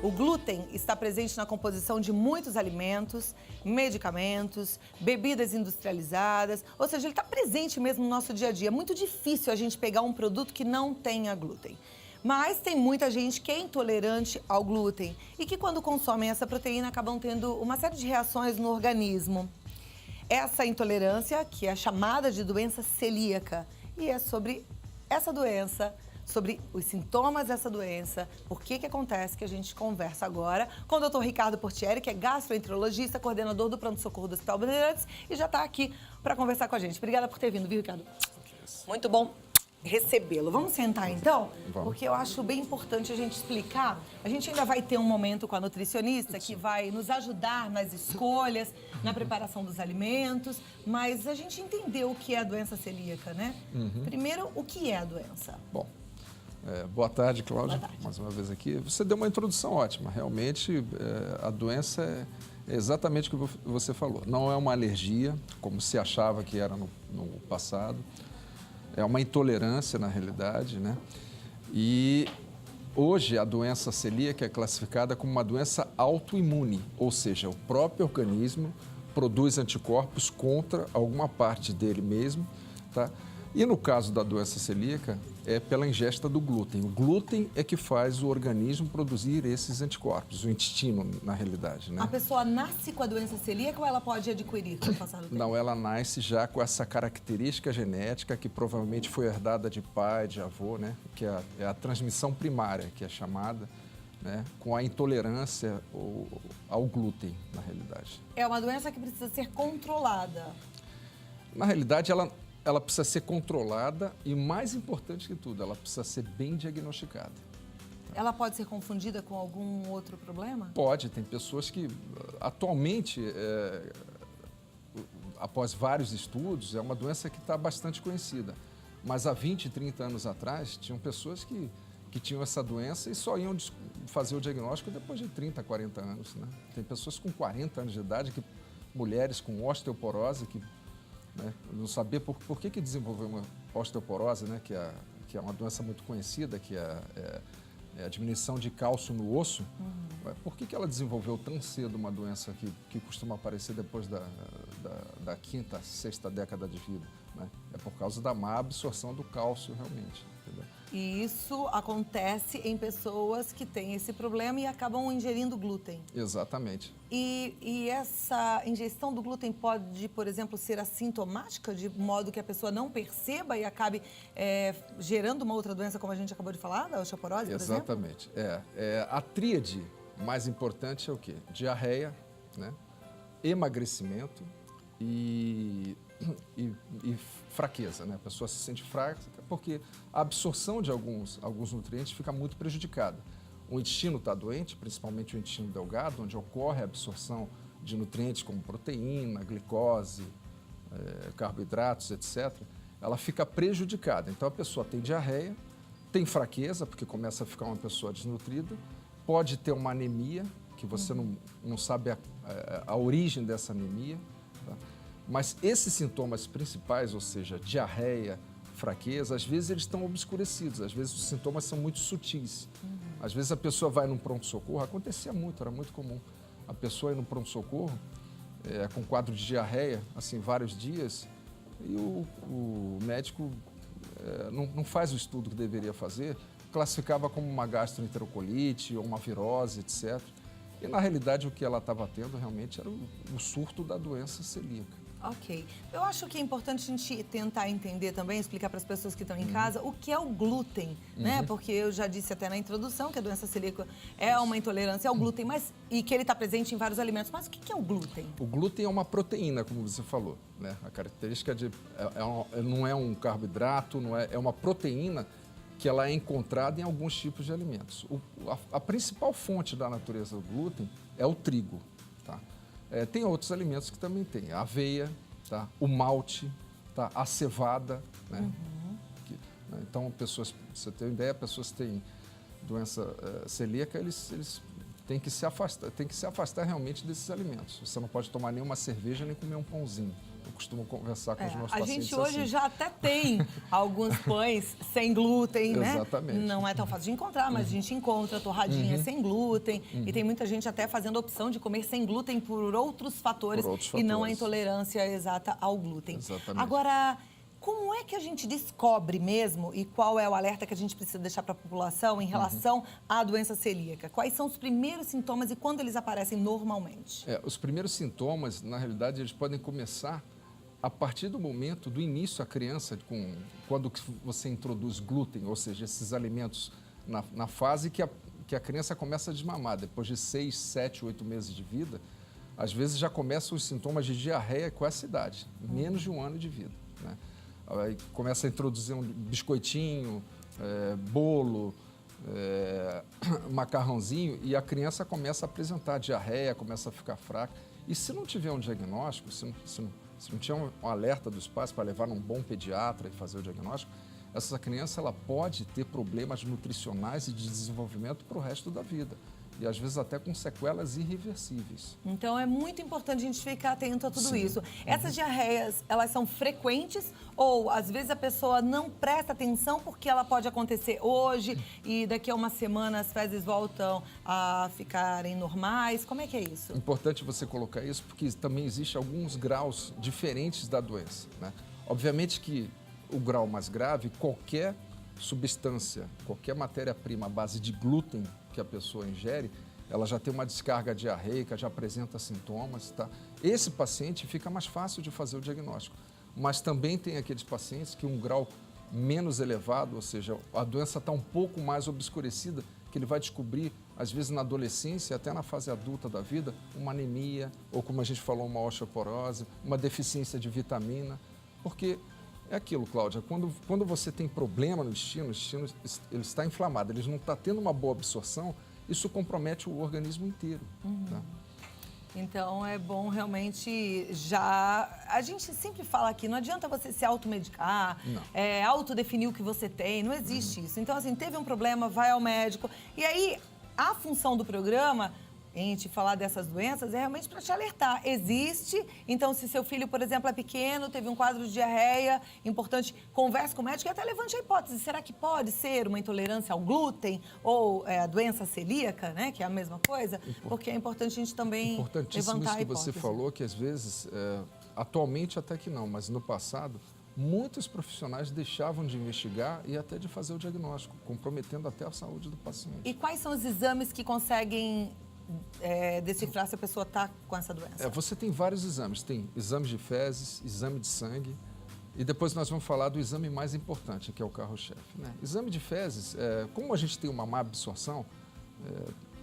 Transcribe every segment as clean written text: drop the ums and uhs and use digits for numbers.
O glúten está presente na composição de muitos alimentos, medicamentos, bebidas industrializadas, ou seja, ele está presente mesmo no nosso dia a dia. É muito difícil a gente pegar um produto que não tenha glúten. Mas tem muita gente que é intolerante ao glúten e que quando consomem essa proteína acabam tendo uma série de reações no organismo. Essa intolerância, que é chamada de doença celíaca, e é sobre essa doença, sobre os sintomas dessa doença, por que acontece, que a gente conversa agora com o Dr. Ricardo Portieri, que é gastroenterologista, coordenador do pronto-socorro do Hospital Bandeirantes, e já está aqui para conversar com a gente. Obrigada por ter vindo, viu, Ricardo? Muito bom recebê-lo. Vamos sentar, então? Vamos. Porque eu acho bem importante a gente explicar. A gente ainda vai ter um momento com a nutricionista que vai nos ajudar nas escolhas, na preparação dos alimentos, mas a gente entendeu o que é a doença celíaca, né? Primeiro, o que é a doença? Bom, boa tarde, Cláudia. Boa tarde. Mais uma vez aqui. Você deu uma introdução ótima. Realmente, a doença é exatamente o que você falou. Não é uma alergia, como se achava que era no passado. É uma intolerância, na realidade, né? E hoje a doença celíaca é classificada como uma doença autoimune, ou seja, o próprio organismo produz anticorpos contra alguma parte dele mesmo, tá? E no caso da doença celíaca, é pela ingesta do glúten. O glúten é que faz o organismo produzir esses anticorpos, o intestino, na realidade, né? A pessoa nasce com a doença celíaca ou ela pode adquirir com o passar do tempo? Não, ela nasce já com essa característica genética que provavelmente foi herdada de pai, de avô, né? Que é a transmissão primária, que é chamada, né? Com a intolerância ao glúten, na realidade. É uma doença que precisa ser controlada. Na realidade, ela precisa ser controlada e, mais importante que tudo, ela precisa ser bem diagnosticada. Ela pode ser confundida com algum outro problema? Pode, tem pessoas que atualmente, após vários estudos, é uma doença que está bastante conhecida. Mas há 20, 30 anos atrás, tinham pessoas que tinham essa doença e só iam fazer o diagnóstico depois de 30, 40 anos, né? Tem pessoas com 40 anos de idade, mulheres com osteoporose, que não saber por que desenvolveu uma osteoporose, né? Que é uma doença muito conhecida, que é a diminuição de cálcio no osso. Por que ela desenvolveu tão cedo uma doença que costuma aparecer depois da quinta, sexta década de vida, né? É por causa da má absorção do cálcio, realmente. Entendeu? E isso acontece em pessoas que têm esse problema e acabam ingerindo glúten. Exatamente. E essa ingestão do glúten pode, por exemplo, ser assintomática, de modo que a pessoa não perceba e acabe gerando uma outra doença, como a gente acabou de falar, da osteoporose, por exemplo? Exatamente. A tríade mais importante é o quê? Diarreia, né? Emagrecimento e fraqueza, né? A pessoa se sente fraca porque a absorção de alguns nutrientes fica muito prejudicada. O intestino está doente, principalmente o intestino delgado, onde ocorre a absorção de nutrientes como proteína, glicose, carboidratos, etc. Ela fica prejudicada. Então a pessoa tem diarreia, tem fraqueza, porque começa a ficar uma pessoa desnutrida, pode ter uma anemia, que você não sabe a origem dessa anemia, tá? Mas esses sintomas principais, ou seja, diarreia, fraqueza, às vezes eles estão obscurecidos, às vezes os sintomas são muito sutis. Às vezes a pessoa vai num pronto-socorro, acontecia muito, era muito comum. A pessoa ir no pronto-socorro com quadro de diarreia, assim, vários dias, e o médico não faz o estudo que deveria fazer, classificava como uma gastroenterolite ou uma virose, etc. E, na realidade, o que ela estava tendo realmente era o surto da doença celíaca. Ok. Eu acho que é importante a gente tentar entender também, explicar para as pessoas que estão em casa o que é o glúten, né? Porque eu já disse até na introdução que a doença celíaca é uma intolerância ao glúten, e que ele está presente em vários alimentos. Mas o que é o glúten? O glúten é uma proteína, como você falou, né? A característica não é um carboidrato, é uma proteína que ela é encontrada em alguns tipos de alimentos. A principal fonte da natureza do glúten é o trigo, tá? Tem outros alimentos que também tem, a aveia, tá? O malte, tá? A cevada, né? Então, você tem uma ideia, pessoas que têm doença celíaca, eles têm que se afastar realmente desses alimentos. Você não pode tomar nenhuma cerveja nem comer um pãozinho, costumo conversar com os meus A pacientes gente hoje assim. já até tem alguns pães sem glúten, né? Exatamente. Não é tão fácil de encontrar, mas a gente encontra torradinha sem glúten. E tem muita gente até fazendo a opção de comer sem glúten por outros fatores, Por outros e não a fatores. intolerância exata ao glúten. Exatamente. Agora, como é que a gente descobre mesmo e qual é o alerta que a gente precisa deixar para a população em relação à doença celíaca? Quais são os primeiros sintomas e quando eles aparecem normalmente? Os primeiros sintomas, na realidade, eles podem começar a partir do momento do início a criança, quando você introduz glúten, ou seja, esses alimentos na fase que a criança começa a desmamar, depois de 6, 7, 8 meses de vida, às vezes já começam os sintomas de diarreia com essa idade, menos de 1 ano de vida, né? Aí começa a introduzir um biscoitinho, bolo, macarrãozinho, e a criança começa a apresentar diarreia, começa a ficar fraca. E se não tiver um diagnóstico, se não tiver um alerta dos pais para levar num bom pediatra e fazer o diagnóstico, essa criança ela pode ter problemas nutricionais e de desenvolvimento para o resto da vida. E às vezes até com sequelas irreversíveis. Então é muito importante a gente ficar atento a tudo Sim. isso. Essas diarreias, elas são frequentes ou às vezes a pessoa não presta atenção porque ela pode acontecer hoje e daqui a uma semana as fezes voltam a ficarem normais? Como é que é isso? Importante você colocar isso porque também existe alguns graus diferentes da doença, né? Obviamente que o grau mais grave, qualquer substância, qualquer matéria-prima à base de glúten que a pessoa ingere, ela já tem uma descarga diarreica, já apresenta sintomas, tá? Esse paciente fica mais fácil de fazer o diagnóstico, mas também tem aqueles pacientes que um grau menos elevado, ou seja, a doença está um pouco mais obscurecida, que ele vai descobrir, às vezes na adolescência, até na fase adulta da vida, uma anemia, ou como a gente falou, uma osteoporose, uma deficiência de vitamina, porque é aquilo, Cláudia, quando você tem problema no intestino, o intestino ele está inflamado, ele não está tendo uma boa absorção, isso compromete o organismo inteiro. Tá? Então é bom realmente já... A gente sempre fala aqui, não adianta você se automedicar, autodefinir o que você tem, não existe isso. Então assim, teve um problema, vai ao médico. E aí, a função do programa, a gente falar dessas doenças, é realmente para te alertar. Existe, então se seu filho, por exemplo, é pequeno, teve um quadro de diarreia, importante, converse com o médico e até levante a hipótese. Será que pode ser uma intolerância ao glúten ou a doença celíaca, né, que é a mesma coisa? Porque é importante a gente também Importantíssimo levantar isso a que hipótese. você falou, que às vezes, atualmente até que não, mas no passado, muitos profissionais deixavam de investigar e até de fazer o diagnóstico, comprometendo até a saúde do paciente. E quais são os exames que conseguem decifrar se a pessoa está com essa doença? Você tem vários exames, tem exame de fezes, exame de sangue, e depois nós vamos falar do exame mais importante, que é o carro-chefe, né? Exame de fezes, como a gente tem uma má absorção,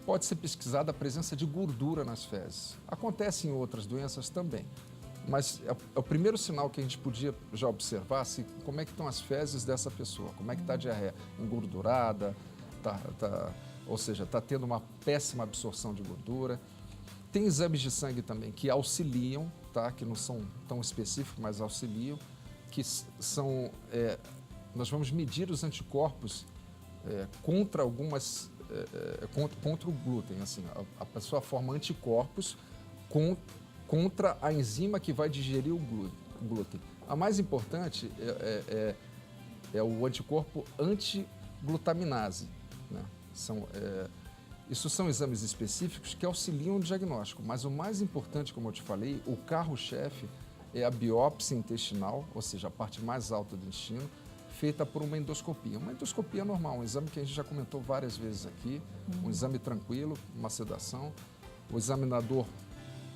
pode ser pesquisada a presença de gordura nas fezes. Acontece em outras doenças também, mas é o primeiro sinal que a gente podia já observar como é que estão as fezes dessa pessoa, como é que está a diarreia, engordurada, ou seja, está tendo uma péssima absorção de gordura. Tem exames de sangue também que auxiliam, tá? Que não são tão específicos, mas auxiliam, que são... nós vamos medir os anticorpos contra contra o glúten. Assim, a pessoa forma anticorpos contra a enzima que vai digerir o glúten. A mais importante é o anticorpo antiglutaminase, né? Isso são exames específicos que auxiliam o diagnóstico, mas o mais importante, como eu te falei, o carro-chefe é a biópsia intestinal, ou seja, a parte mais alta do intestino, feita por uma endoscopia. Uma endoscopia normal, um exame que a gente já comentou várias vezes aqui, um exame tranquilo, uma sedação. O examinador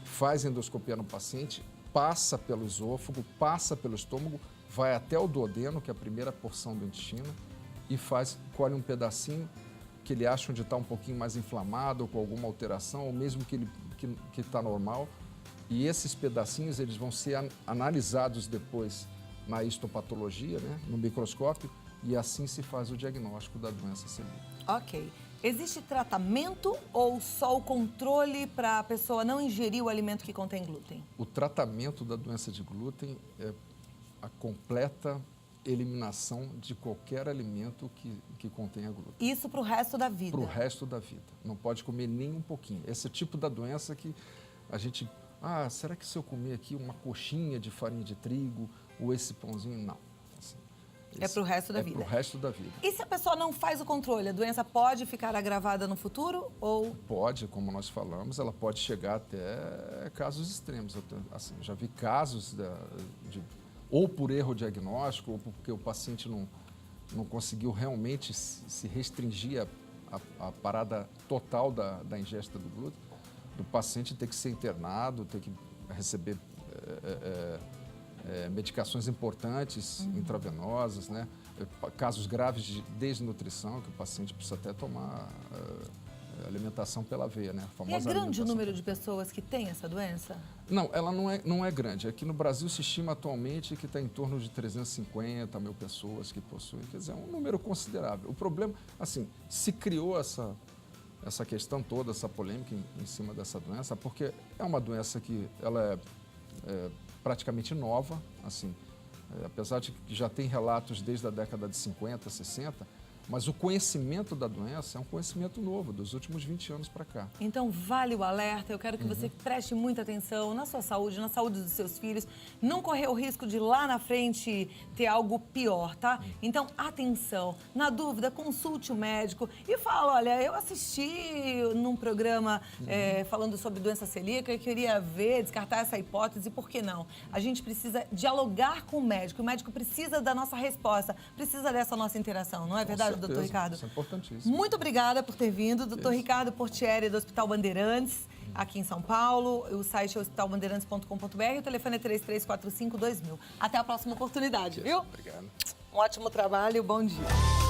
faz endoscopia no paciente, passa pelo esôfago, passa pelo estômago, vai até o duodeno, que é a primeira porção do intestino, e colhe um pedacinho que ele acha onde está um pouquinho mais inflamado ou com alguma alteração, ou mesmo que está normal. E esses pedacinhos eles vão ser analisados depois na histopatologia, né, no microscópio, e assim se faz o diagnóstico da doença celíaca. Ok. Existe tratamento ou só o controle para a pessoa não ingerir o alimento que contém glúten? O tratamento da doença de glúten é a completa eliminação de qualquer alimento que contenha glúten. Isso para o resto da vida? Para o resto da vida. Não pode comer nem um pouquinho. Esse é o tipo da doença que a gente Ah, será que se eu comer aqui uma coxinha de farinha de trigo ou esse pãozinho? Não. Assim, É pro resto da vida. É pro resto da vida. E se a pessoa não faz o controle, a doença pode ficar agravada no futuro ou... Pode, como nós falamos, ela pode chegar até casos extremos. Assim, já vi casos ou por erro diagnóstico ou porque o paciente não conseguiu realmente se restringir a parada total da ingesta do glúten, do paciente ter que ser internado, ter que receber medicações importantes, intravenosas, né? Casos graves de desnutrição, que o paciente precisa até tomar alimentação pela veia, né? A E é famosa grande o alimentação número de pessoas que têm essa doença? Não, ela não é grande. Aqui no Brasil se estima atualmente que está em torno de 350 mil pessoas que possuem. Quer dizer, é um número considerável. O problema, assim, se criou essa questão toda, essa polêmica em cima dessa doença, porque é uma doença que ela é praticamente nova, assim, apesar de que já tem relatos desde a década de 50, 60, mas o conhecimento da doença é um conhecimento novo, dos últimos 20 anos para cá. Então, vale o alerta. Eu quero que você preste muita atenção na sua saúde, na saúde dos seus filhos. Não correr o risco de lá na frente ter algo pior, tá? Então, atenção. Na dúvida, consulte o médico e fala, olha, eu assisti num programa falando sobre doença celíaca e queria ver, descartar essa hipótese, por que não? A gente precisa dialogar com o médico precisa da nossa resposta, precisa dessa nossa interação, não é verdade? Doutor Ricardo? Isso é importantíssimo. Muito obrigada por ter vindo, doutor Ricardo Portieri, do Hospital Bandeirantes, aqui em São Paulo. O site é hospitalbandeirantes.com.br, o telefone é 3345-2000. Até a próxima oportunidade, viu? Obrigado. Um ótimo trabalho, bom dia.